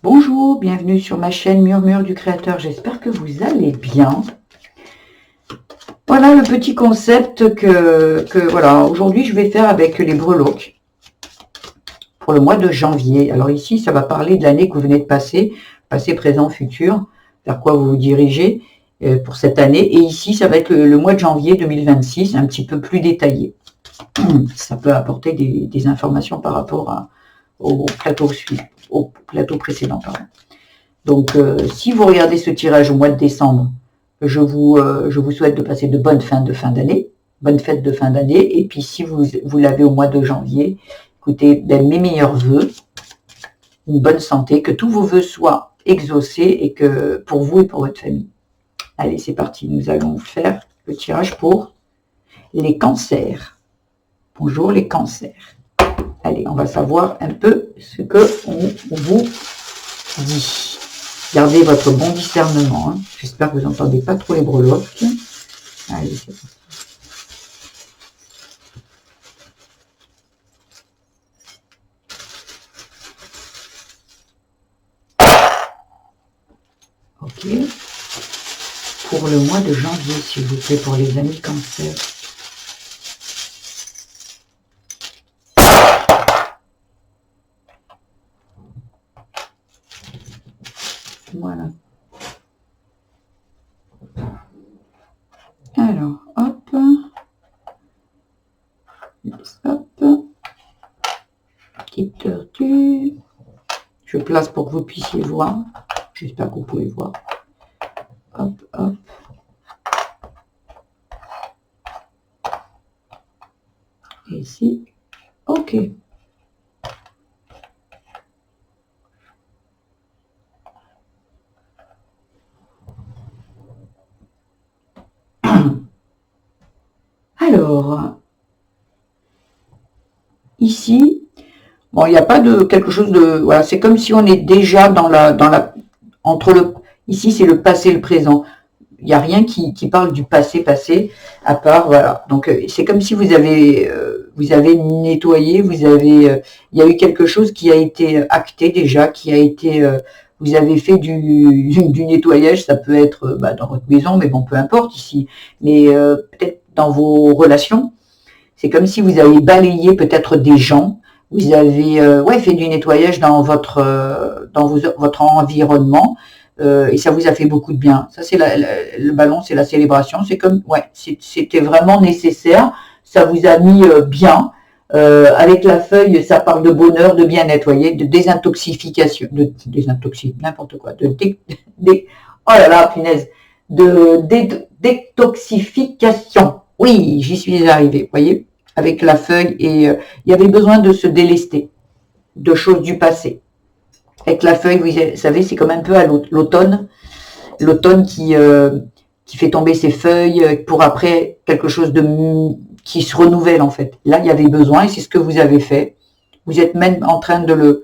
Bonjour, bienvenue sur ma chaîne Murmure du Créateur, j'espère que vous allez bien. Voilà le petit concept que voilà, aujourd'hui je vais faire avec les breloques pour le mois de janvier. Alors ici, ça va parler de l'année que vous venez de passer, passé, présent, futur, vers quoi vous vous dirigez pour cette année. Et ici, ça va être le mois de janvier 2026, un petit peu plus détaillé. Ça peut apporter des informations par rapport au plateau précédent. Pardon. Donc, si vous regardez ce tirage au mois de décembre, je vous souhaite de passer de bonnes fêtes de fin d'année. Et puis, si vous l'avez au mois de janvier, écoutez, ben, mes meilleurs voeux, une bonne santé, que tous vos voeux soient exaucés et que pour vous et pour votre famille. Allez, c'est parti. Nous allons faire le tirage pour les cancers. Bonjour les cancers. Allez, on va savoir un peu ce que on vous dit. Gardez votre bon discernement. Hein. J'espère que vous n'entendez pas trop les breloques. Allez, c'est parti. Ok. Pour le mois de janvier, s'il vous plaît, pour les amis cancer. Voilà. Alors, hop. Hop. Petite tortue. Je place pour que vous puissiez voir. J'espère que vous pouvez voir. Hop, hop. Et ici, ok. Alors, ici, bon, il n'y a pas de quelque chose de... Voilà, c'est comme si on est déjà entre le... Ici, c'est le passé et le présent. Il n'y a rien qui parle du passé, à part, voilà. Donc, c'est comme si vous avez nettoyé, il y a eu quelque chose qui a été acté déjà, qui a été... vous avez fait du nettoyage, ça peut être dans votre maison, mais bon, peu importe ici. Mais peut-être dans vos relations, c'est comme si vous avez balayé peut-être des gens, vous avez fait du nettoyage dans votre environnement et ça vous a fait beaucoup de bien. Ça, c'est le ballon, c'est la célébration. C'est comme, c'était vraiment nécessaire. Ça vous a mis bien. Avec la feuille, ça parle de bonheur, de bien nettoyer, de désintoxification, n'importe quoi, oh là là, punaise, de détoxification. Oui, j'y suis arrivée, vous voyez, avec la feuille, et il y avait besoin de se délester de choses du passé. Avec la feuille, vous savez, c'est comme un peu à l'automne qui fait tomber ses feuilles pour après quelque chose qui se renouvelle en fait. Là, il y avait besoin et c'est ce que vous avez fait. Vous êtes même en train de le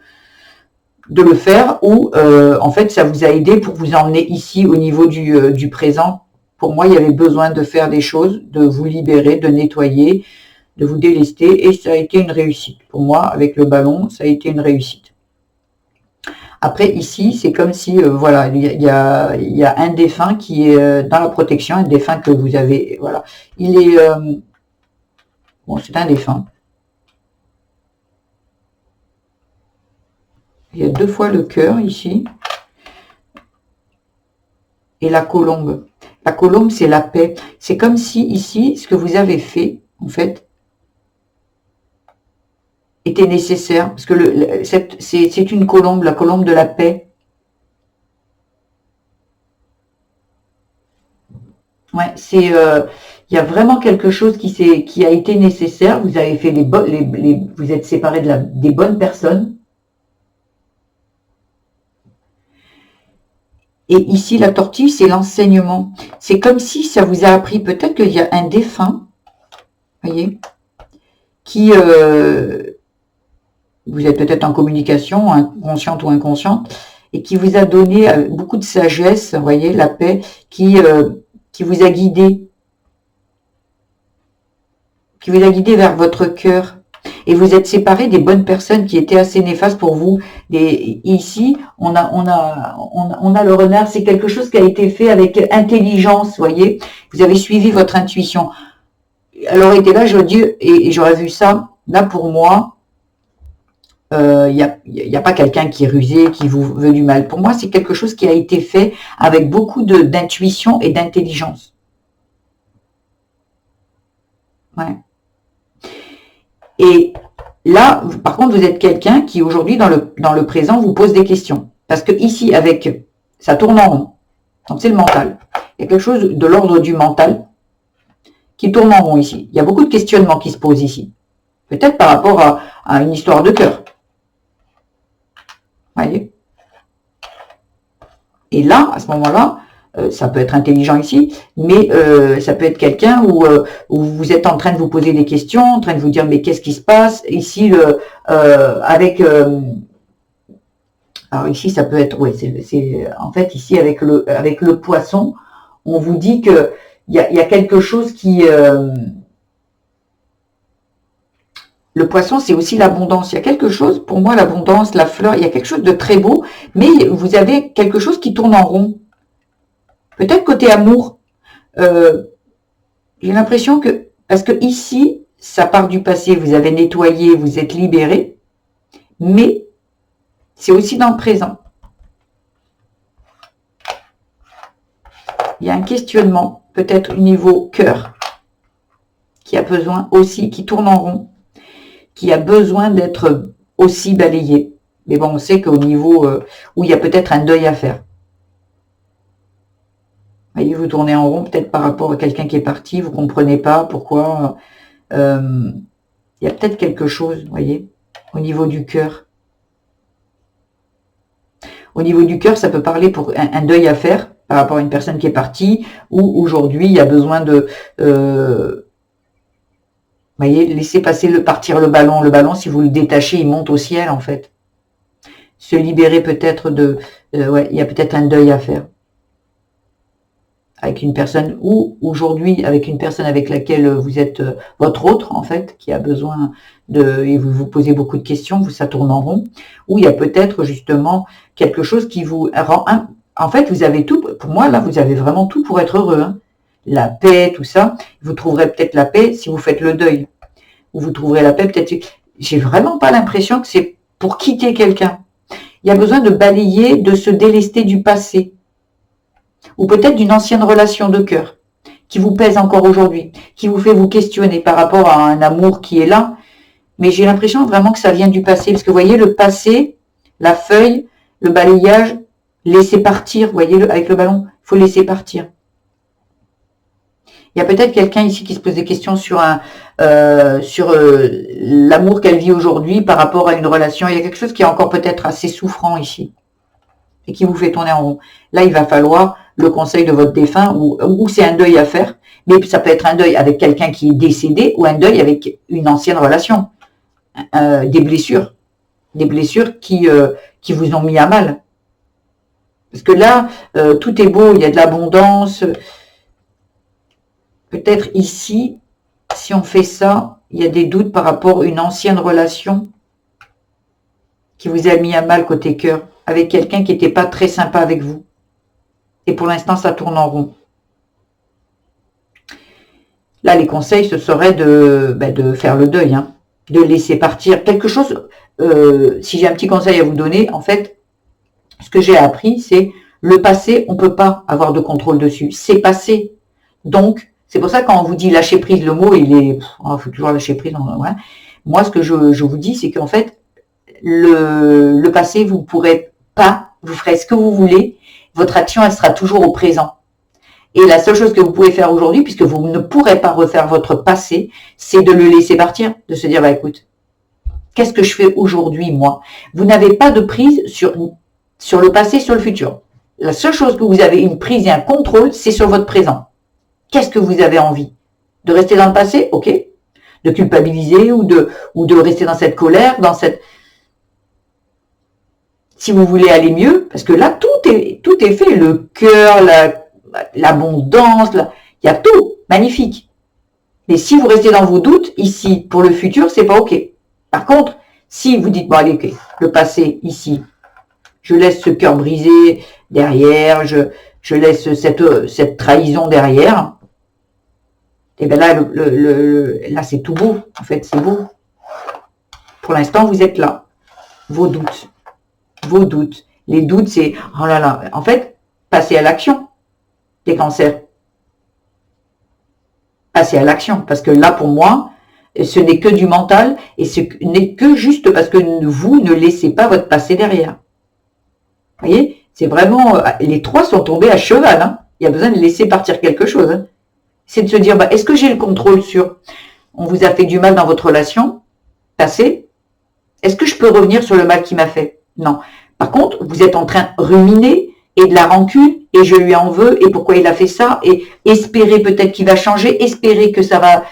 faire ou en fait, ça vous a aidé pour vous emmener ici au niveau du présent. Pour moi, il y avait besoin de faire des choses, de vous libérer, de nettoyer, de vous délester et ça a été une réussite. Pour moi, avec le ballon, ça a été une réussite. Après, ici, c'est comme si, voilà, il y a un défunt qui est dans la protection, un défunt que vous avez, voilà. Il est, bon, c'est un défunt. Il y a 2 fois le cœur ici. Et la colombe. La colombe, c'est la paix. C'est comme si, ici, ce que vous avez fait, en fait, était nécessaire. Parce que c'est une colombe, la colombe de la paix. Ouais, c'est il y a vraiment quelque chose qui a été nécessaire. Vous avez fait vous êtes séparés des bonnes personnes. Et ici, la tortue, c'est l'enseignement. C'est comme si ça vous a appris, peut-être qu'il y a un défunt, voyez, qui vous êtes peut-être en communication, consciente ou inconsciente, et qui vous a donné beaucoup de sagesse, voyez, la paix, qui vous a guidé vers votre cœur. et vous êtes séparés des bonnes personnes qui étaient assez néfastes pour vous. Ici, on a le renard, c'est quelque chose qui a été fait avec intelligence, voyez. Vous avez suivi votre intuition. Alors, était là, je dis, et j'aurais vu ça, là pour moi, il n'y a pas quelqu'un qui est rusé, qui vous veut du mal. Pour moi, c'est quelque chose qui a été fait avec beaucoup d'intuition et d'intelligence. Ouais. Et là, par contre, vous êtes quelqu'un qui aujourd'hui, dans le présent, vous pose des questions. Parce que ici, avec, ça tourne en rond. Donc c'est le mental. Il y a quelque chose de l'ordre du mental qui tourne en rond ici. Il y a beaucoup de questionnements qui se posent ici. Peut-être par rapport à une histoire de cœur. Voyez. Et là, à ce moment-là, ça peut être intelligent ici, mais ça peut être quelqu'un où vous êtes en train de vous poser des questions, en train de vous dire mais qu'est-ce qui se passe ici alors ici ça peut être, ouais, c'est en fait ici avec le poisson, on vous dit que il y a quelque chose qui le poisson, c'est aussi l'abondance. Il y a quelque chose, pour moi, l'abondance, la fleur, il y a quelque chose de très beau, mais vous avez quelque chose qui tourne en rond. Peut-être côté amour, j'ai l'impression que, parce que ici, ça part du passé, vous avez nettoyé, vous êtes libéré, mais c'est aussi dans le présent. Il y a un questionnement, peut-être au niveau cœur, qui a besoin aussi, qui tourne en rond, qui a besoin d'être aussi balayé. Mais bon, on sait qu'au niveau où il y a peut-être un deuil à faire. Voyez, vous tournez en rond, peut-être par rapport à quelqu'un qui est parti, vous ne comprenez pas pourquoi. Il y a peut-être quelque chose, vous voyez, au niveau du cœur. Au niveau du cœur, ça peut parler pour un deuil à faire par rapport à une personne qui est partie, ou aujourd'hui, il y a besoin de... vous voyez, laissez partir le ballon. Le ballon, si vous le détachez, il monte au ciel, en fait. Se libérer peut-être de... ouais, il y a peut-être un deuil à faire. Avec une personne, ou aujourd'hui, avec une personne avec laquelle vous êtes votre autre, en fait, qui a besoin de... Et vous vous posez beaucoup de questions, ça tourne en rond. Ou il y a peut-être, justement, quelque chose qui vous rend... En fait, vous avez tout... Pour moi, là, vous avez vraiment tout pour être heureux, hein. La paix, tout ça. Vous trouverez peut-être la paix si vous faites le deuil. Ou vous trouverez la paix peut-être... J'ai vraiment pas l'impression que c'est pour quitter quelqu'un. Il y a besoin de balayer, de se délester du passé. Ou peut-être d'une ancienne relation de cœur, qui vous pèse encore aujourd'hui, qui vous fait vous questionner par rapport à un amour qui est là. Mais j'ai l'impression vraiment que ça vient du passé. Parce que vous voyez, le passé, la feuille, le balayage, laisser partir, vous voyez, avec le ballon, il faut laisser partir. Il y a peut-être quelqu'un ici qui se pose des questions sur l'amour qu'elle vit aujourd'hui par rapport à une relation. Il y a quelque chose qui est encore peut-être assez souffrant ici et qui vous fait tourner en rond. Là, il va falloir le conseil de votre défunt ou c'est un deuil à faire, mais ça peut être un deuil avec quelqu'un qui est décédé ou un deuil avec une ancienne relation. Des blessures qui vous ont mis à mal. Parce que là, tout est beau, il y a de l'abondance. Peut-être ici, si on fait ça, il y a des doutes par rapport à une ancienne relation qui vous a mis à mal côté cœur, avec quelqu'un qui n'était pas très sympa avec vous. Et pour l'instant, ça tourne en rond. Là, les conseils, ce serait de faire le deuil, hein, de laisser partir quelque chose. Si j'ai un petit conseil à vous donner, en fait, ce que j'ai appris, c'est le passé, on ne peut pas avoir de contrôle dessus. C'est passé. Donc, c'est pour ça que quand on vous dit lâcher prise, le mot, il faut toujours lâcher prise. Ouais. Moi, ce que je vous dis, c'est qu'en fait, le passé, vous ne pourrez pas, vous ferez ce que vous voulez, votre action, elle sera toujours au présent. Et la seule chose que vous pouvez faire aujourd'hui, puisque vous ne pourrez pas refaire votre passé, c'est de le laisser partir, de se dire, bah écoute, qu'est-ce que je fais aujourd'hui, moi? Vous n'avez pas de prise sur le passé, sur le futur. La seule chose que vous avez une prise et un contrôle, c'est sur votre présent. Qu'est-ce que vous avez envie? De rester dans le passé? Ok. De culpabiliser ou de rester dans cette colère, dans cette... Si vous voulez aller mieux, parce que là, tout est fait. Le cœur, l'abondance, il y a tout. Magnifique. Mais si vous restez dans vos doutes, ici, pour le futur, c'est pas ok. Par contre, si vous dites, bon allez, ok, le passé, ici, je laisse ce cœur brisé derrière, je laisse cette trahison derrière, et bien là, là c'est tout beau, en fait, c'est beau. Pour l'instant, vous êtes là. Vos doutes. Les doutes, c'est, oh là là, en fait, passez à l'action, les cancers. Passez à l'action, parce que là, pour moi, ce n'est que du mental, et ce n'est que juste parce que vous ne laissez pas votre passé derrière. Vous voyez, c'est vraiment, les trois sont tombés à cheval, hein. Il y a besoin de laisser partir quelque chose, hein. C'est de se dire, bah, est-ce que j'ai le contrôle sur, on vous a fait du mal dans votre relation passée, est-ce que je peux revenir sur le mal qu'il m'a fait? Non. Par contre, vous êtes en train de ruminer et de la rancune, et je lui en veux, et pourquoi il a fait ça, et espérer peut-être qu'il va changer, espérer que ça va,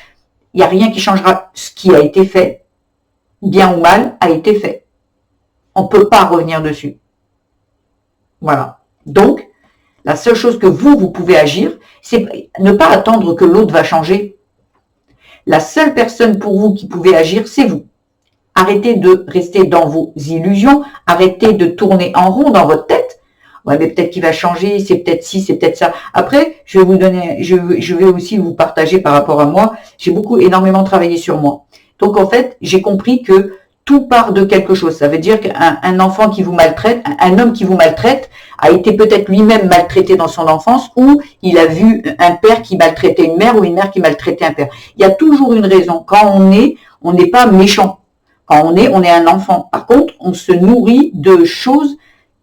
il n'y a rien qui changera. Ce qui a été fait, bien ou mal, a été fait. On ne peut pas revenir dessus. Voilà. Donc, la seule chose que vous pouvez agir, c'est ne pas attendre que l'autre va changer. La seule personne pour vous qui pouvez agir, c'est vous. Arrêtez de rester dans vos illusions, arrêtez de tourner en rond dans votre tête. Ouais, mais peut-être qu'il va changer, c'est peut-être ci, c'est peut-être ça. Après, je vais vous donner, je vais aussi vous partager par rapport à moi. J'ai énormément travaillé sur moi. Donc, en fait, j'ai compris que tout part de quelque chose. Ça veut dire qu'un enfant qui vous maltraite, un homme qui vous maltraite, a été peut-être lui-même maltraité dans son enfance, ou il a vu un père qui maltraitait une mère, ou une mère qui maltraitait un père. Il y a toujours une raison. Quand on n'est pas méchant. Quand on est un enfant. Par contre, on se nourrit de choses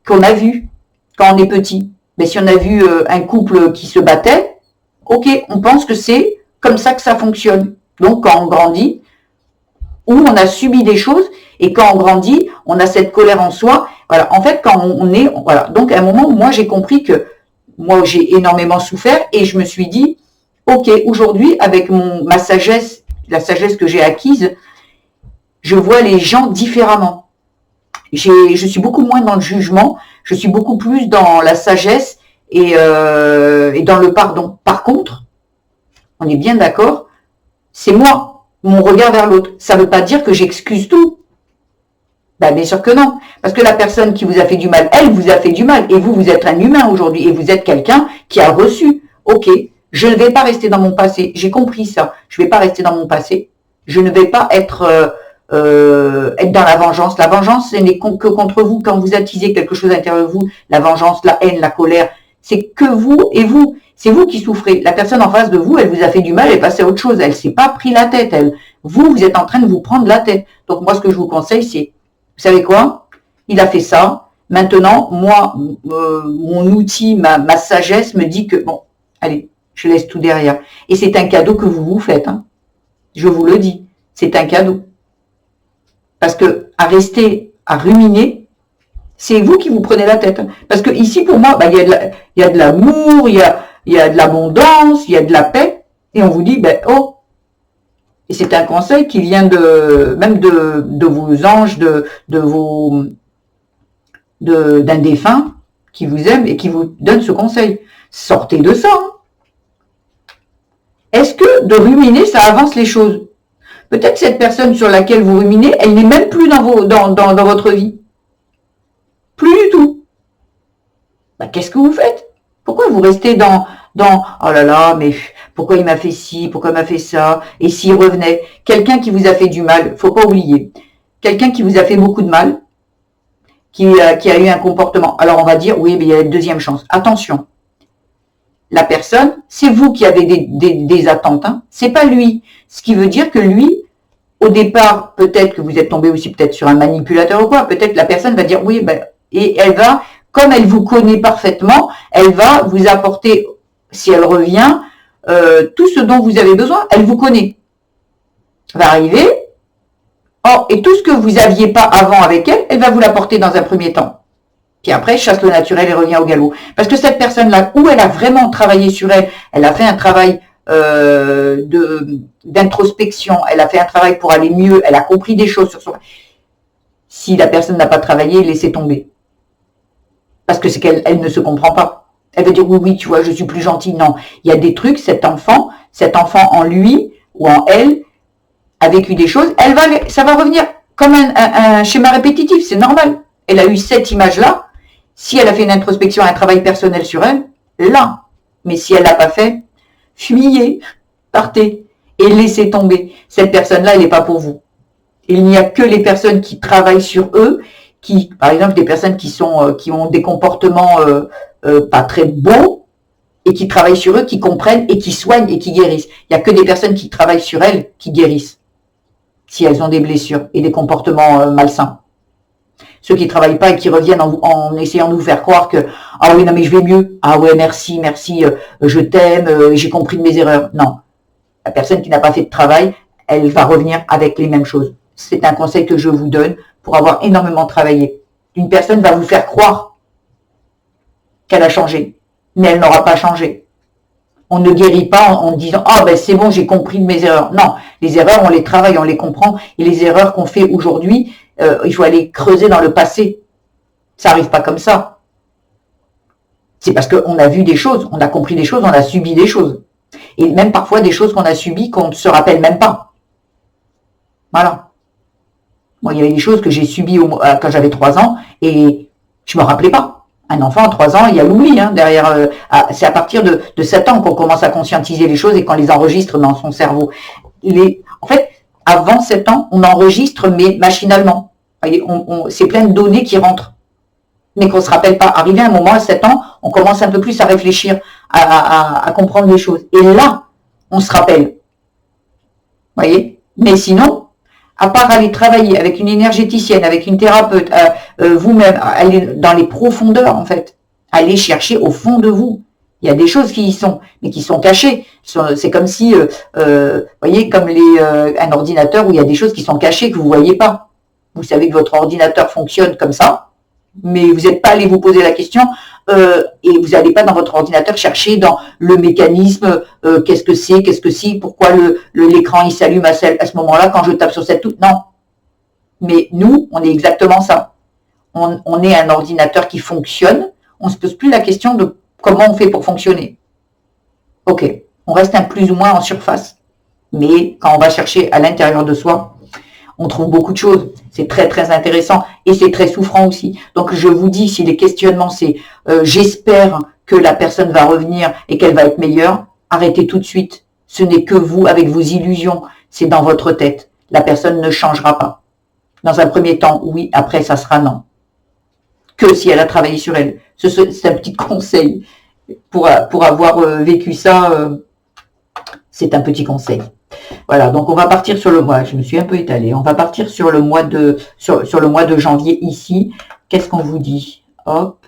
qu'on a vues quand on est petit. Mais si on a vu un couple qui se battait, ok, on pense que c'est comme ça que ça fonctionne. Donc, quand on grandit, où on a subi des choses, et quand on grandit, on a cette colère en soi. Voilà. En fait, quand voilà. Donc, à un moment, moi, j'ai compris que moi, j'ai énormément souffert, et je me suis dit, ok, aujourd'hui, avec ma sagesse, la sagesse que j'ai acquise, je vois les gens différemment. Je suis beaucoup moins dans le jugement, je suis beaucoup plus dans la sagesse et dans le pardon. Par contre, on est bien d'accord, c'est moi, mon regard vers l'autre. Ça ne veut pas dire que j'excuse tout. Ben, bien sûr que non. Parce que la personne qui vous a fait du mal, elle vous a fait du mal. Et vous êtes un humain aujourd'hui. Et vous êtes quelqu'un qui a reçu. Ok, je ne vais pas rester dans mon passé. J'ai compris ça. Je ne vais pas rester dans mon passé. Je ne vais pas être dans la vengeance. La vengeance, ce n'est que contre vous. Quand vous attisez quelque chose à l'intérieur de vous, la vengeance, la haine, la colère, c'est que vous et vous. C'est vous qui souffrez. La personne en face de vous, elle vous a fait du mal, elle est passée à autre chose. Elle s'est pas pris la tête. Vous êtes en train de vous prendre la tête. Donc moi, ce que je vous conseille, c'est, vous savez quoi? Il a fait ça. Maintenant, moi, mon outil, ma sagesse me dit que, bon, allez, je laisse tout derrière. Et c'est un cadeau que vous vous faites. Hein. Je vous le dis. C'est un cadeau. Parce que à rester, à ruminer, c'est vous qui vous prenez la tête. Parce que ici, pour moi, il y a de l'amour, il y a de l'abondance, il y a de la paix. Et on vous dit, oh. Et c'est un conseil qui vient même de vos anges, d'un défunt qui vous aime et qui vous donne ce conseil. Sortez de ça. Hein. Est-ce que de ruminer, ça avance les choses? Peut-être cette personne sur laquelle vous ruminez, elle n'est même plus dans votre vie. Plus du tout. Qu'est-ce que vous faites? Pourquoi vous restez dans oh là là, mais pourquoi il m'a fait ci, pourquoi il m'a fait ça? Et s'il revenait? Quelqu'un qui vous a fait du mal, faut pas oublier. Quelqu'un qui vous a fait beaucoup de mal, qui a eu un comportement. Alors on va dire, oui, mais il y a une deuxième chance. Attention. La personne, c'est vous qui avez des attentes, hein. C'est pas lui. Ce qui veut dire que lui, au départ, peut-être que vous êtes tombé aussi peut-être sur un manipulateur ou quoi, peut-être la personne va dire oui, et elle va, comme elle vous connaît parfaitement, elle va vous apporter, si elle revient, tout ce dont vous avez besoin. Elle vous connaît. Va arriver, oh, et tout ce que vous n'aviez pas avant avec elle, elle va vous l'apporter dans un premier temps. Puis après, chasse le naturel et revient au galop. Parce que cette personne-là, où elle a vraiment travaillé sur elle, elle a fait un travail d'introspection, elle a fait un travail pour aller mieux, elle a compris des choses sur son... Si la personne n'a pas travaillé, laissez tomber. Parce que c'est qu'elle ne se comprend pas. Elle veut dire, oui, tu vois, je suis plus gentille. Non, il y a des trucs, cet enfant en lui ou en elle a vécu des choses, ça va revenir comme un schéma répétitif, c'est normal. Elle a eu cette image-là. Si elle a fait une introspection, un travail personnel sur elle, là. Mais si elle l'a pas fait, fuyez, partez et laissez tomber. Cette personne-là, elle n'est pas pour vous. Il n'y a que les personnes qui travaillent sur eux, qui, par exemple, des personnes qui ont des comportements pas très beaux et qui travaillent sur eux, qui comprennent et qui soignent et qui guérissent. Il n'y a que des personnes qui travaillent sur elles qui guérissent si elles ont des blessures et des comportements malsains. Ceux qui travaillent pas et qui reviennent en essayant de vous faire croire que ah oui non mais je vais mieux, ah ouais merci, je t'aime, j'ai compris de mes erreurs. Non, la personne qui n'a pas fait de travail, elle va revenir avec les mêmes choses. C'est un conseil que je vous donne pour avoir énormément travaillé. Une personne va vous faire croire qu'elle a changé, mais elle n'aura pas changé. On ne guérit pas en disant « Ah ben c'est bon, j'ai compris de mes erreurs ». Non, les erreurs, on les travaille, on les comprend. Et les erreurs qu'on fait aujourd'hui, il faut aller creuser dans le passé. Ça n'arrive pas comme ça. C'est parce qu'on a vu des choses, on a compris des choses, on a subi des choses. Et même parfois des choses qu'on a subies qu'on ne se rappelle même pas. Voilà. Moi, il y avait des choses que j'ai subies quand j'avais 3 ans et je me rappelais pas. Un enfant à 3 ans, il y a l'oubli derrière. C'est à partir de 7 ans qu'on commence à conscientiser les choses et qu'on les enregistre dans son cerveau. En fait, avant 7 ans, on enregistre, mais machinalement. C'est plein de données qui rentrent, mais qu'on ne se rappelle pas. Arrivé à un moment, à 7 ans, on commence un peu plus à réfléchir, à comprendre les choses. Et là, on se rappelle. Vous voyez ? Mais sinon, à part aller travailler avec une énergéticienne, avec une thérapeute, vous-même, aller dans les profondeurs, en fait. Aller chercher au fond de vous. Il y a des choses qui y sont, mais qui sont cachées. C'est comme si, voyez, comme un ordinateur où il y a des choses qui sont cachées que vous ne voyez pas. Vous savez que votre ordinateur fonctionne comme ça, mais vous n'êtes pas allé vous poser la question et vous n'allez pas dans votre ordinateur chercher dans le mécanisme, qu'est-ce que c'est, pourquoi l'écran il s'allume à ce moment-là quand je tape sur cette touche. Non. Mais nous, on est exactement ça. On est un ordinateur qui fonctionne. On ne se pose plus la question de comment on fait pour fonctionner. Ok, on reste un plus ou moins en surface. Mais quand on va chercher à l'intérieur de soi, on trouve beaucoup de choses. C'est très, très intéressant et c'est très souffrant aussi. Donc, je vous dis, si les questionnements, c'est j'espère que la personne va revenir et qu'elle va être meilleure, arrêtez tout de suite. Ce n'est que vous avec vos illusions. C'est dans votre tête. La personne ne changera pas. Dans un premier temps, oui. Après, ça sera non. Que si elle a travaillé sur elle. C'est un petit conseil. Pour avoir vécu ça, c'est un petit conseil. Voilà, donc on va partir sur le mois, je me suis un peu étalée, on va partir sur le mois de sur le mois de janvier ici. Qu'est-ce qu'on vous dit? Hop,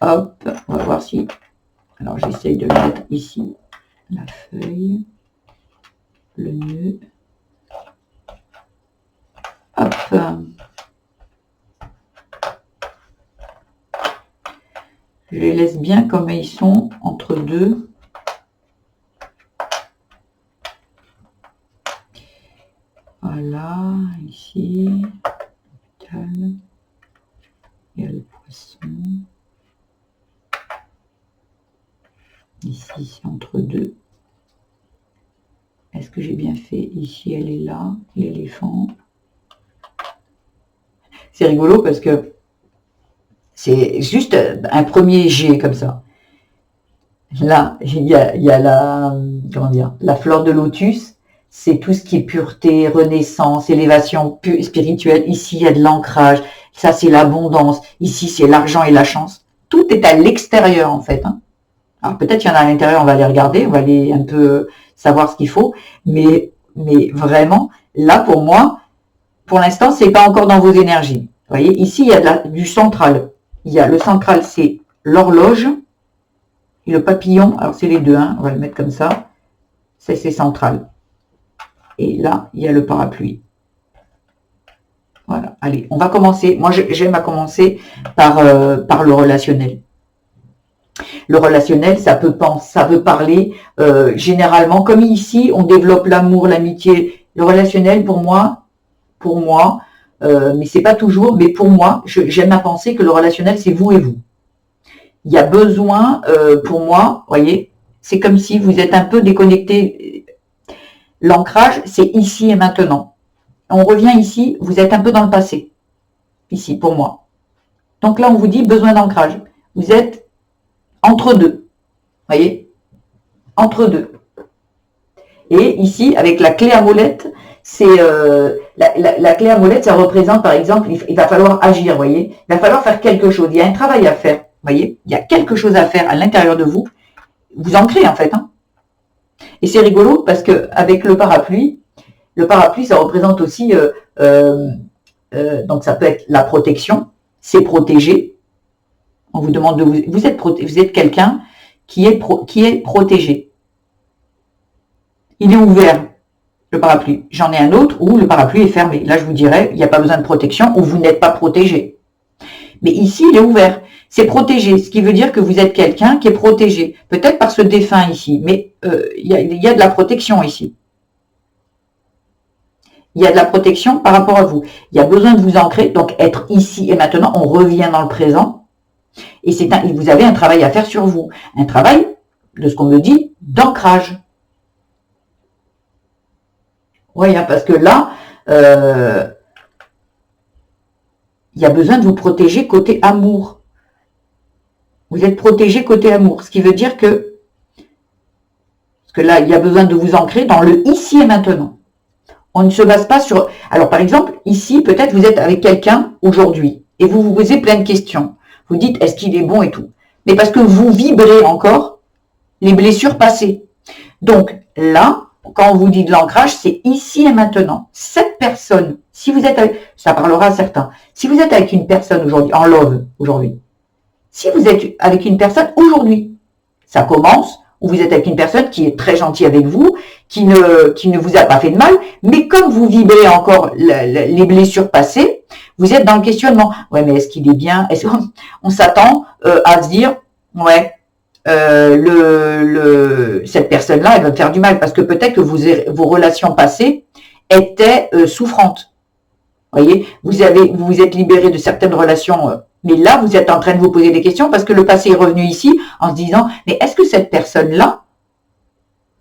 hop, on va voir si... Alors j'essaye de mettre ici la feuille, le nœud. Hop. Je les laisse bien comme ils sont, entre deux. Voilà, ici, il y a le poisson. Ici, c'est entre deux. Est-ce que j'ai bien fait? Ici, elle est là, l'éléphant. C'est rigolo parce que c'est juste un premier jet comme ça. Là, il y a la, comment dire, la fleur de lotus. C'est tout ce qui est pureté, renaissance, élévation spirituelle. Ici, il y a de l'ancrage. Ça, c'est l'abondance. Ici, c'est l'argent et la chance. Tout est à l'extérieur, en fait. Alors, peut-être qu'il y en a à l'intérieur, on va les regarder, on va aller un peu savoir ce qu'il faut. Mais vraiment, là, pour moi, pour l'instant, c'est pas encore dans vos énergies. Vous voyez, ici, il y a du central. Il y a le central, c'est l'horloge et le papillon. Alors, c'est les deux, on va le mettre comme ça. Ça, c'est central. Et là, il y a le parapluie. Voilà, allez, on va commencer. Moi, j'aime à commencer par le relationnel. Le relationnel, ça peut parler généralement, comme ici, on développe l'amour, l'amitié. Le relationnel, pour moi, mais c'est pas toujours, mais pour moi, j'aime à penser que le relationnel, c'est vous et vous. Il y a besoin, pour moi, voyez, c'est comme si vous êtes un peu déconnecté. L'ancrage, c'est ici et maintenant. on revient ici, vous êtes un peu dans le passé, ici, pour moi. Donc là, on vous dit besoin d'ancrage. Vous êtes entre deux, voyez, entre deux. Et ici, avec la clé à molette, c'est la clé à molette, ça représente, par exemple, il va falloir agir, voyez. Il va falloir faire quelque chose. Il y a un travail à faire, voyez. Il y a quelque chose à faire à l'intérieur de vous. Vous ancrez, en fait. Hein. Et c'est rigolo parce que avec le parapluie, ça représente aussi, donc ça peut être la protection, c'est protégé. On vous demande de vous êtes quelqu'un qui est protégé. Il est ouvert, le parapluie. J'en ai un autre où le parapluie est fermé. Là, je vous dirais, il n'y a pas besoin de protection ou vous n'êtes pas protégé. Mais ici, il est ouvert. C'est protégé, ce qui veut dire que vous êtes quelqu'un qui est protégé. Peut-être par ce défunt ici, mais il y a de la protection ici. Il y a de la protection par rapport à vous. Il y a besoin de vous ancrer, donc être ici et maintenant. On revient dans le présent. Et vous avez un travail à faire sur vous. Un travail, de ce qu'on me dit, d'ancrage. Oui, parce que là, il y a besoin de vous protéger côté amour. Vous êtes protégé côté amour, ce qui veut dire que, parce que là, il y a besoin de vous ancrer dans le ici et maintenant. On ne se base pas sur... Alors, par exemple, ici, peut-être vous êtes avec quelqu'un aujourd'hui et vous vous posez plein de questions. Vous dites, est-ce qu'il est bon et tout. Mais parce que vous vibrez encore les blessures passées. Donc, là, quand on vous dit de l'ancrage, c'est ici et maintenant. Cette personne, si vous êtes avec... Ça parlera à certains. Si vous êtes avec une personne aujourd'hui, en love, aujourd'hui, si vous êtes avec une personne aujourd'hui, ça commence, ou vous êtes avec une personne qui est très gentille avec vous, qui ne vous a pas fait de mal, mais comme vous vibrez encore les blessures passées, vous êtes dans le questionnement. Ouais, mais est-ce qu'il est bien? Est-ce qu'on s'attend à se dire, ouais, cette personne-là, elle va me faire du mal, parce que peut-être que vos relations passées étaient souffrantes. Voyez, vous vous êtes libéré de certaines relations, mais là, vous êtes en train de vous poser des questions parce que le passé est revenu ici en se disant, mais est-ce que cette personne-là,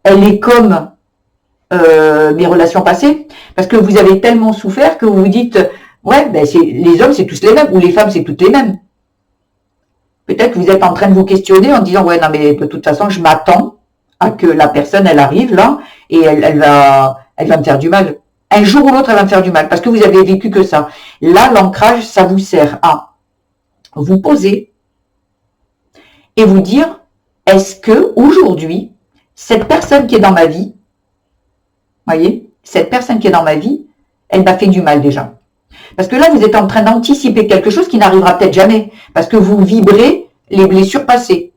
elle est comme mes relations passées? Parce que vous avez tellement souffert que vous vous dites, ouais, ben les hommes, c'est tous les mêmes, ou les femmes, c'est toutes les mêmes. Peut-être que vous êtes en train de vous questionner en disant, ouais, non, mais de toute façon, je m'attends à que la personne, elle arrive là, et elle va me faire du mal. Un jour ou l'autre, elle va me faire du mal, parce que vous avez vécu que ça. Là, l'ancrage, ça vous sert à vous poser et vous dire, est-ce que aujourd'hui, cette personne qui est dans ma vie, voyez, cette personne qui est dans ma vie, elle m'a fait du mal déjà. Parce que là, vous êtes en train d'anticiper quelque chose qui n'arrivera peut-être jamais, parce que vous vibrez les blessures passées.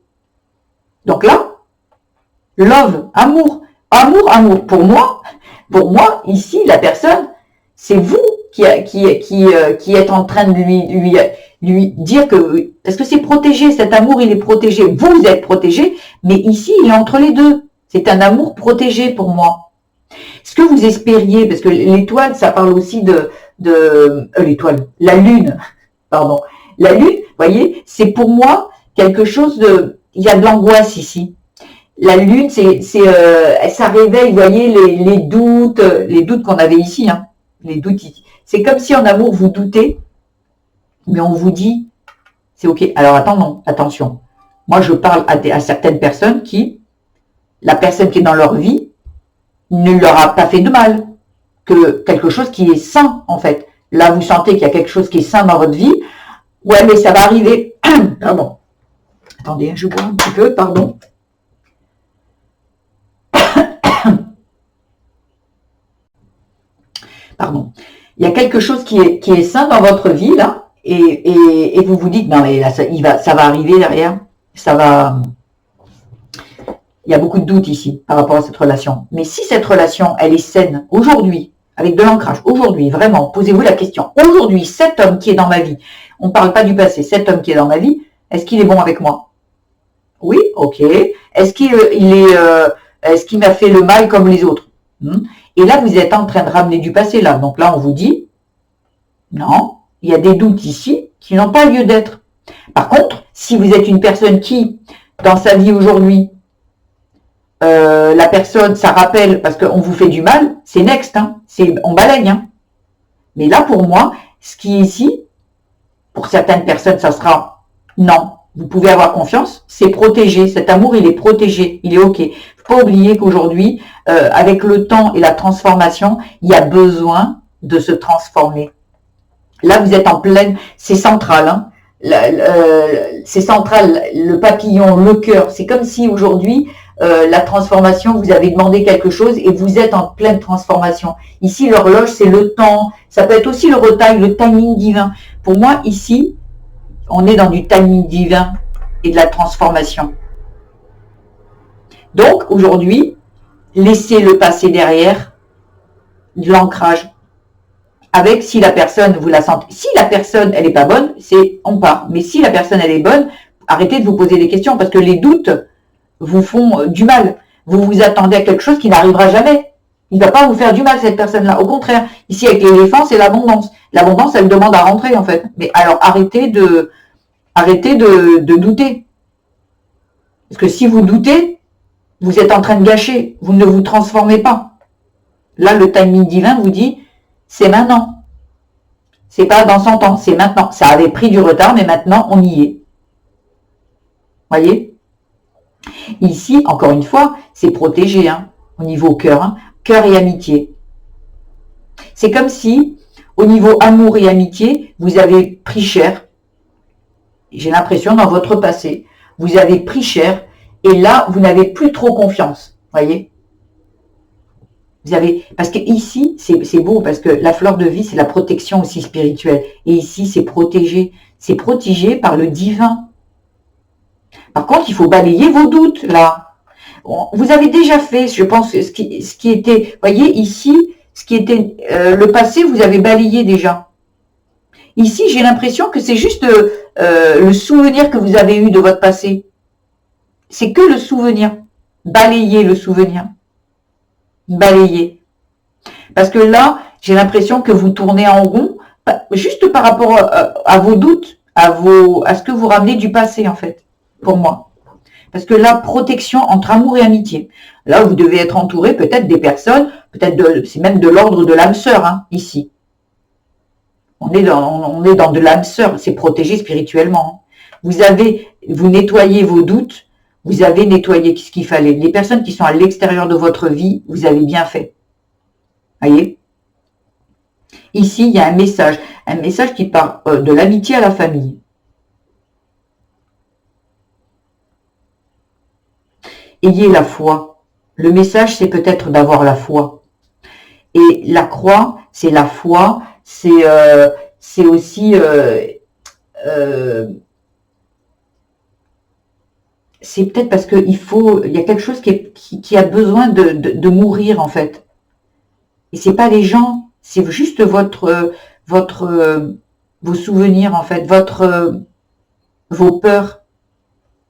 Donc là, love, amour, amour, amour. Pour moi, ici, la personne, c'est vous qui êtes en train de lui dire que, parce que c'est protégé, cet amour, il est protégé. Vous êtes protégé, mais ici, il est entre les deux. C'est un amour protégé pour moi. Ce que vous espériez, parce que l'étoile, ça parle aussi l'étoile, la lune, pardon. La lune, voyez, c'est pour moi quelque chose de, il y a de l'angoisse ici. La lune, ça réveille, vous voyez, les doutes qu'on avait ici, hein, les doutes ici. C'est comme si en amour vous doutez, mais on vous dit, c'est ok. Alors attention. Moi, je parle à certaines personnes la personne qui est dans leur vie, ne leur a pas fait de mal, que quelque chose qui est sain, en fait. Là, vous sentez qu'il y a quelque chose qui est sain dans votre vie. Ouais, mais ça va arriver. Pardon. Attendez, je bois un petit peu, pardon. Pardon. Il y a quelque chose qui est sain dans votre vie, là, et vous vous dites, non, mais là, ça va arriver derrière. Il y a beaucoup de doutes ici par rapport à cette relation. Mais si cette relation, elle est saine aujourd'hui, avec de l'ancrage, aujourd'hui, vraiment, posez-vous la question. Aujourd'hui, cet homme qui est dans ma vie, on ne parle pas du passé, cet homme qui est dans ma vie, est-ce qu'il est bon avec moi? Oui, ok. Est-ce qu'il m'a fait le mal comme les autres? Et là, vous êtes en train de ramener du passé, là. Donc là, on vous dit, non, il y a des doutes ici qui n'ont pas lieu d'être. Par contre, si vous êtes une personne qui, dans sa vie aujourd'hui, la personne, ça rappelle, parce qu'on vous fait du mal, c'est next, hein, on balaye. Hein. Mais là, pour moi, ce qui est ici, pour certaines personnes, ça sera non. Vous pouvez avoir confiance, c'est protégé. Cet amour, il est protégé, il est OK. Faut pas oublier qu'aujourd'hui, avec le temps et la transformation, il y a besoin de se transformer. Là, vous êtes en pleine, c'est central, hein. C'est central, le papillon, le cœur. C'est comme si aujourd'hui, la transformation, vous avez demandé quelque chose et vous êtes en pleine transformation. Ici, l'horloge, c'est le temps. Ça peut être aussi le timing divin. Pour moi, ici, on est dans du timing divin et de la transformation. Donc, aujourd'hui, laissez le passé derrière, de l'ancrage. Avec si la personne, vous la sentez, si la personne, elle n'est pas bonne, c'est on part. Mais si la personne, elle est bonne, arrêtez de vous poser des questions parce que les doutes vous font du mal. Vous vous attendez à quelque chose qui n'arrivera jamais. Il ne va pas vous faire du mal, cette personne-là. Au contraire, ici, avec l'éléphant, c'est l'abondance. L'abondance, elle demande à rentrer, en fait. Mais alors, arrêtez de douter. Parce que si vous doutez, vous êtes en train de gâcher. Vous ne vous transformez pas. Là, le timing divin vous dit, c'est maintenant. C'est pas dans 100 ans, c'est maintenant. Ça avait pris du retard, mais maintenant, on y est. Voyez? Ici, encore une fois, c'est protégé, hein, au niveau cœur, hein, cœur et amitié. C'est comme si, au niveau amour et amitié, vous avez pris cher. J'ai l'impression, dans votre passé, vous avez pris cher, et là, vous n'avez plus trop confiance. Voyez? Vous avez, parce que ici, c'est beau, parce que la fleur de vie, c'est la protection aussi spirituelle. Et ici, c'est protégé. C'est protégé par le divin. Par contre, il faut balayer vos doutes, là. Vous avez déjà fait, je pense, ce qui était, voyez, ici, ce qui était le passé, vous avez balayé déjà. Ici, j'ai l'impression que c'est juste le souvenir que vous avez eu de votre passé. C'est que le souvenir. Balayer le souvenir. Balayer. Parce que là, j'ai l'impression que vous tournez en rond, juste par rapport à vos doutes, à ce que vous ramenez du passé, en fait, pour moi. Parce que là, protection entre amour et amitié. Là, vous devez être entouré peut-être des personnes, c'est même de l'ordre de l'âme sœur, hein, ici. On est dans de l'âme sœur, c'est protégé spirituellement. Vous nettoyez vos doutes, vous avez nettoyé ce qu'il fallait. Les personnes qui sont à l'extérieur de votre vie, vous avez bien fait. Voyez? Ici, il y a un message qui part de l'amitié à la famille. Ayez la foi. Le message, c'est peut-être d'avoir la foi. Et la croix, c'est la foi, c'est aussi... c'est peut-être parce qu'il y a quelque chose qui a besoin de mourir, en fait. Et c'est pas les gens, c'est juste vos souvenirs, en fait, vos peurs.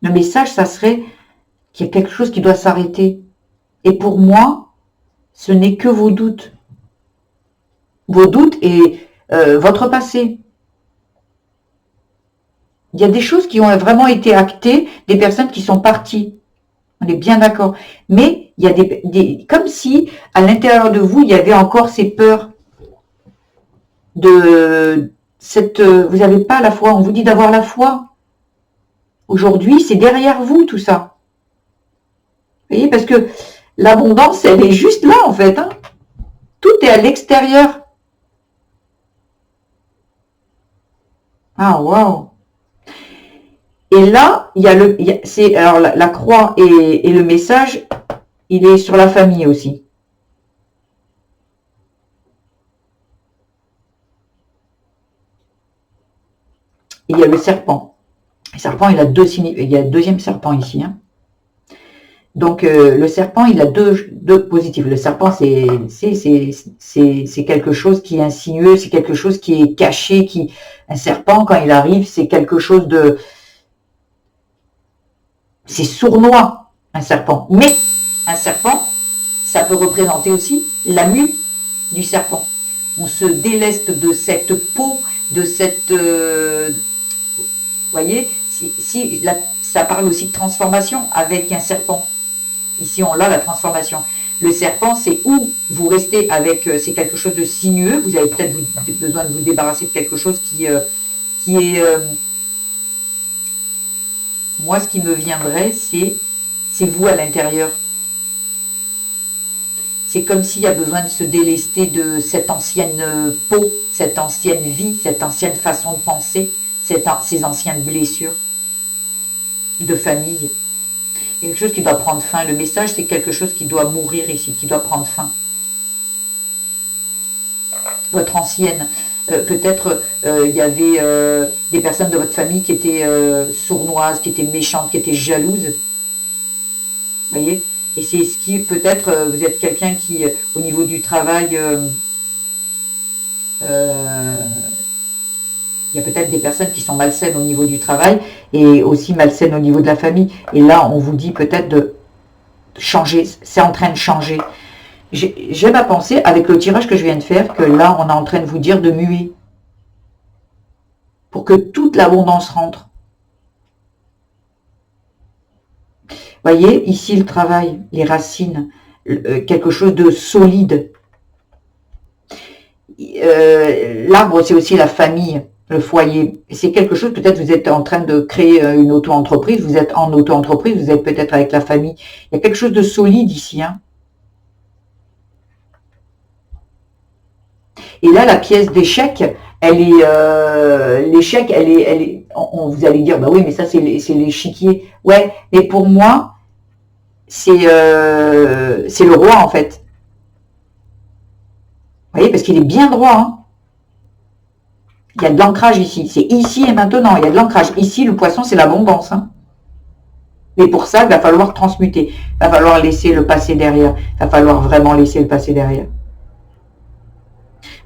Le message, ça serait qu'il y a quelque chose qui doit s'arrêter. Et pour moi, ce n'est que vos doutes. Vos doutes et votre passé. Il y a des choses qui ont vraiment été actées, des personnes qui sont parties. On est bien d'accord. Mais il y a comme si, à l'intérieur de vous, il y avait encore ces peurs vous n'avez pas la foi. On vous dit d'avoir la foi. Aujourd'hui, c'est derrière vous, tout ça. Vous voyez, parce que l'abondance, elle est juste là, en fait. Hein. Tout est à l'extérieur. Ah, waouh. Et là, il y a alors la croix et le message, il est sur la famille aussi. Et il y a le serpent. Le serpent, il y a le deuxième serpent ici. Hein. Donc, le serpent, il a deux positifs. Le serpent, c'est quelque chose qui est insinueux, c'est quelque chose qui est caché. Un serpent, quand il arrive, c'est quelque chose de... C'est sournois, un serpent. Mais un serpent, ça peut représenter aussi la mue du serpent. On se déleste de cette peau, de cette... voyez, ça parle aussi de transformation avec un serpent. Ici, on a la transformation. Le serpent, c'est où vous restez avec, c'est quelque chose de sinueux, vous avez peut-être besoin de vous débarrasser de quelque chose qui est, moi ce qui me viendrait, c'est vous à l'intérieur. C'est comme s'il y a besoin de se délester de cette ancienne peau, cette ancienne vie, cette ancienne façon de penser, ces anciennes blessures de famille. Il y a quelque chose qui doit prendre fin. Le message, c'est quelque chose qui doit mourir ici, qui doit prendre fin. Votre ancienne, peut-être il y avait des personnes de votre famille qui étaient sournoises, qui étaient méchantes, qui étaient jalouses. Vous voyez? Et c'est ce qui, peut-être, vous êtes quelqu'un qui, au niveau du travail, il y a peut-être des personnes qui sont malsaines au niveau du travail et aussi malsaines au niveau de la famille. Et là, on vous dit peut-être de changer, c'est en train de changer. J'aime à penser, avec le tirage que je viens de faire, que là, on est en train de vous dire de muer. Pour que toute l'abondance rentre. Voyez, ici, le travail, les racines, quelque chose de solide. L'arbre, c'est aussi la famille, le foyer. C'est quelque chose, peut-être vous êtes en train de créer une auto-entreprise, vous êtes en auto-entreprise, vous êtes peut-être avec la famille. Il y a quelque chose de solide ici. Hein. Et là, la pièce d'échec, elle est, l'échec, elle est, vous allez dire, bah oui, mais ça c'est l'échiquier. Ouais, mais pour moi, c'est le roi en fait. Vous voyez, parce qu'il est bien droit. Hein. Il y a de l'ancrage ici. C'est ici et maintenant. Il y a de l'ancrage. Ici, le poisson, c'est l'abondance. Hein. Mais pour ça, il va falloir transmuter. Il va falloir laisser le passé derrière. Il va falloir vraiment laisser le passé derrière.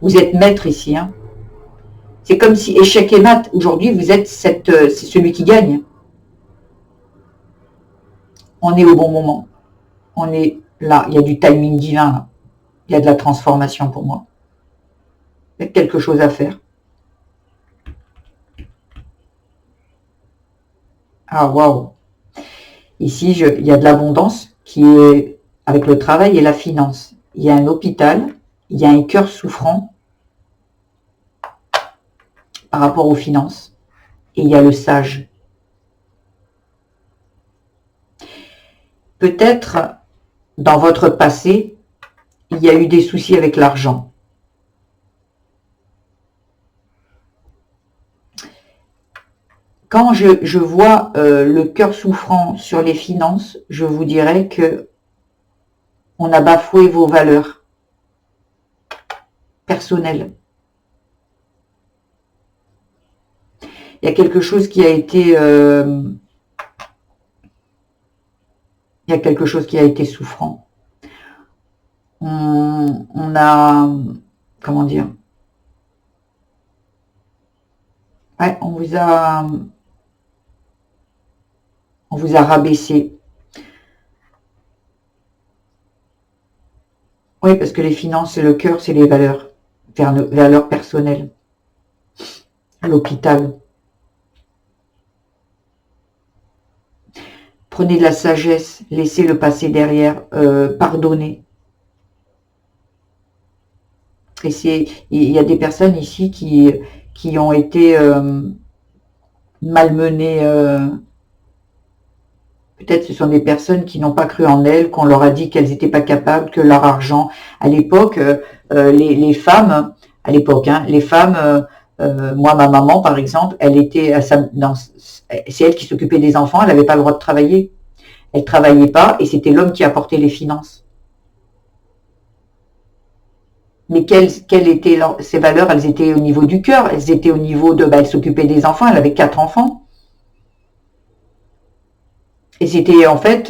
Vous êtes maître ici. Hein. C'est comme si échec et mat, aujourd'hui, vous êtes c'est celui qui gagne. On est au bon moment. On est là. Il y a du timing divin. Là. Il y a de la transformation pour moi. Il y a quelque chose à faire. Ah, waouh. Ici, il y a de l'abondance qui est avec le travail et la finance. Il y a un hôpital, il y a un cœur souffrant par rapport aux finances. Et il y a le sage. Peut-être, dans votre passé, il y a eu des soucis avec l'argent. Quand je vois le cœur souffrant sur les finances, je vous dirais que on a bafoué vos valeurs personnelles. Il y a quelque chose qui a été souffrant. On a, comment dire, ouais, on vous a rabaissé. Oui, parce que les finances, c'est le cœur, c'est les valeurs, valeurs personnelles. L'hôpital. Prenez de la sagesse, laissez le passé derrière, pardonnez. Et il y a des personnes ici qui ont été malmenées. Peut-être ce sont des personnes qui n'ont pas cru en elles, qu'on leur a dit qu'elles n'étaient pas capables, que leur argent, à l'époque, les femmes, à l'époque, hein, les femmes, moi, ma maman, par exemple, elle était, c'est elle qui s'occupait des enfants, elle n'avait pas le droit de travailler. Elle ne travaillait pas et c'était l'homme qui apportait les finances. Mais quelles étaient ces valeurs? Elles étaient au niveau du cœur, elles étaient au niveau de, elle s'occupait des enfants, elle avait 4 enfants. Et c'était en fait,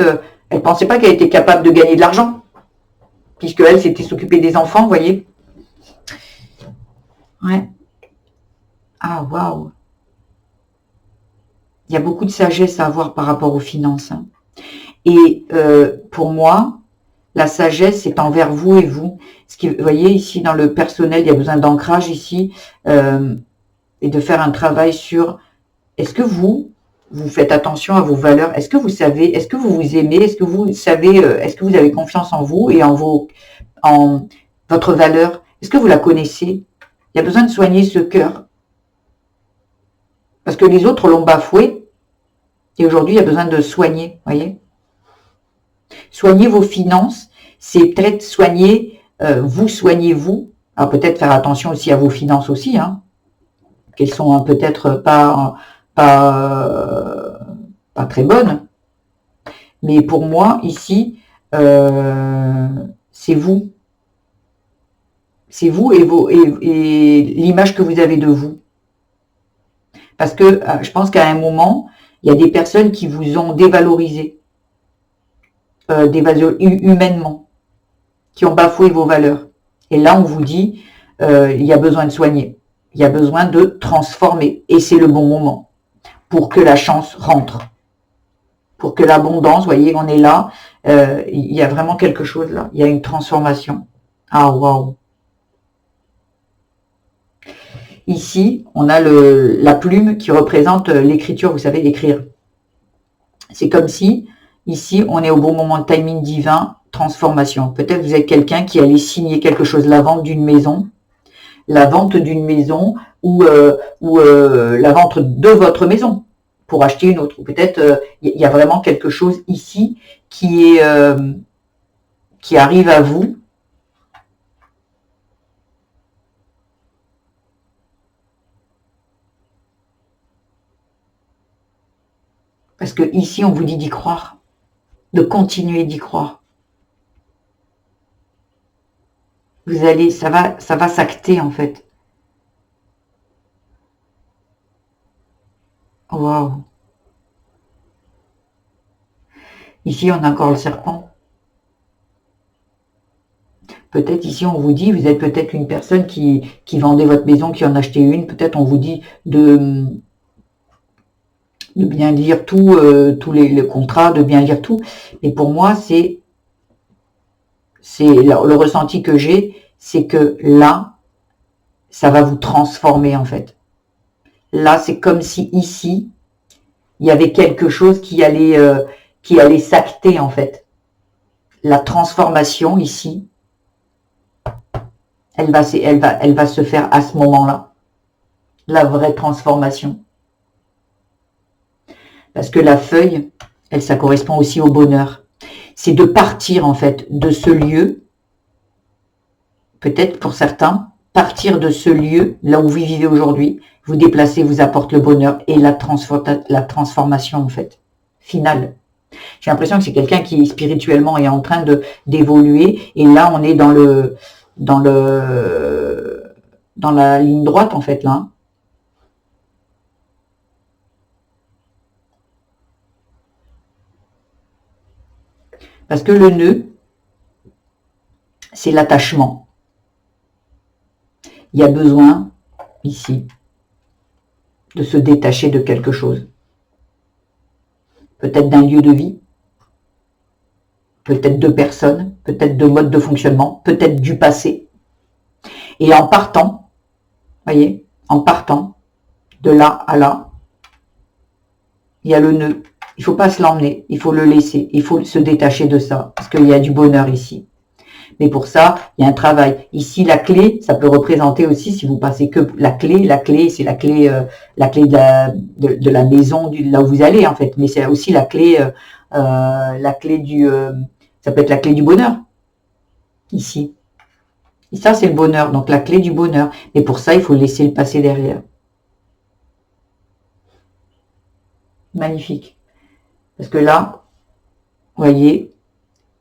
elle ne pensait pas qu'elle était capable de gagner de l'argent, puisque elle s'était s'occuper des enfants, vous voyez. Ouais. Ah, waouh. Il y a beaucoup de sagesse à avoir par rapport aux finances. Hein. Et pour moi, la sagesse est envers vous et vous. Vous voyez, ici, dans le personnel, il y a besoin d'ancrage ici, et de faire un travail sur, est-ce que vous vous faites attention à vos valeurs. Est-ce que vous savez, est-ce que vous vous aimez, est-ce que vous savez, est-ce que vous avez confiance en vous et en votre valeur? Est-ce que vous la connaissez? Il y a besoin de soigner ce cœur. Parce que les autres l'ont bafoué. Et aujourd'hui, il y a besoin de soigner, voyez. Soigner vos finances, c'est peut-être soigner, vous soignez vous. Alors peut-être faire attention aussi à vos finances aussi, hein, qu'elles sont peut-être pas très bonnes. Mais pour moi, ici, c'est vous. C'est vous et l'image que vous avez de vous. Parce que je pense qu'à un moment, il y a des personnes qui vous ont dévalorisé, humainement, qui ont bafoué vos valeurs. Et là, on vous dit, il y a besoin de soigner, il y a besoin de transformer. Et c'est le bon moment pour que la chance rentre, pour que l'abondance, voyez, on est là, il y a vraiment quelque chose là, il y a une transformation. Ah, waouh! Ici, on a la plume qui représente l'écriture, vous savez, écrire. C'est comme si, ici, on est au bon moment de timing divin, transformation. Peut-être vous êtes quelqu'un qui allait signer quelque chose, la vente d'une maison ou la vente de votre maison pour acheter une autre. Peut-être il y a vraiment quelque chose ici qui arrive à vous. Parce que ici, on vous dit d'y croire, de continuer d'y croire. Vous allez, ça va s'acter en fait. Waouh. Ici, on a encore le serpent. Peut-être ici, on vous dit, vous êtes peut-être une personne qui vendait votre maison, qui en achetait une. Peut-être on vous dit de bien lire tous les contrats, de bien lire tout. Mais pour moi, c'est le ressenti que j'ai, c'est que là, ça va vous transformer en fait. Là, c'est comme si ici, il y avait quelque chose qui allait s'acter en fait. La transformation ici, elle va se faire à ce moment-là. La vraie transformation. Parce que la feuille, ça correspond aussi au bonheur. C'est de partir en fait de ce lieu, peut-être pour certains, partir de ce lieu, là où vous vivez aujourd'hui, vous déplacer vous apporte le bonheur et la transformation en fait, finale. J'ai l'impression que c'est quelqu'un qui spirituellement est en train d'évoluer et là on est dans la ligne droite en fait là. Hein. Parce que le nœud, c'est l'attachement. Il y a besoin, ici, de se détacher de quelque chose. Peut-être d'un lieu de vie, peut-être de personnes, peut-être de modes de fonctionnement, peut-être du passé. Et en partant, voyez, en partant de là à là, il y a le nœud. Il ne faut pas se l'emmener, il faut le laisser, il faut se détacher de ça, parce qu'il y a du bonheur ici. Mais pour ça, il y a un travail. Ici, la clé, ça peut représenter aussi, si vous passez que la clé, c'est la clé de la maison, là où vous allez en fait. Mais c'est aussi la clé du, ça peut être la clé du bonheur. Ici. Et ça, c'est le bonheur, donc la clé du bonheur. Mais pour ça, il faut laisser le passé derrière. Magnifique. Parce que là, vous voyez,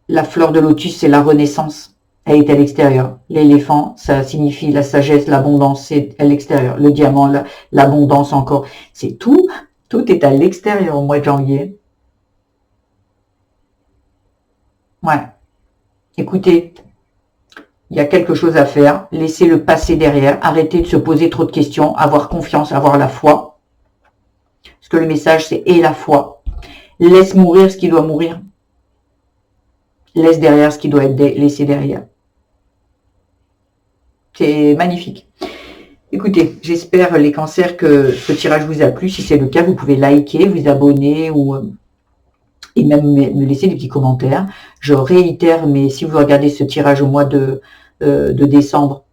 la fleur de lotus, c'est la renaissance. Elle est à l'extérieur. L'éléphant, ça signifie la sagesse, l'abondance, c'est à l'extérieur. Le diamant, l'abondance encore. C'est tout. Tout est à l'extérieur au mois de janvier. Ouais. Écoutez, il y a quelque chose à faire. Laissez le passé derrière. Arrêtez de se poser trop de questions. Avoir confiance, avoir la foi. Parce que le message, c'est « et la foi ». Laisse mourir ce qui doit mourir. Laisse derrière ce qui doit être laissé derrière. C'est magnifique. Écoutez, j'espère les cancers que ce tirage vous a plu. Si c'est le cas, vous pouvez liker, vous abonner ou et même me laisser des petits commentaires. Je réitère, mais si vous regardez ce tirage au mois de décembre,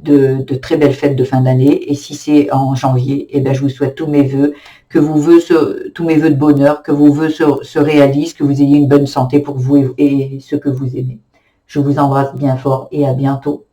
de très belles fêtes de fin d'année. Et si c'est en janvier, eh ben, je vous souhaite tous mes voeux, tous mes voeux de bonheur, que vos voeux se réalisent, que vous ayez une bonne santé pour vous et ceux que vous aimez. Je vous embrasse bien fort et à bientôt.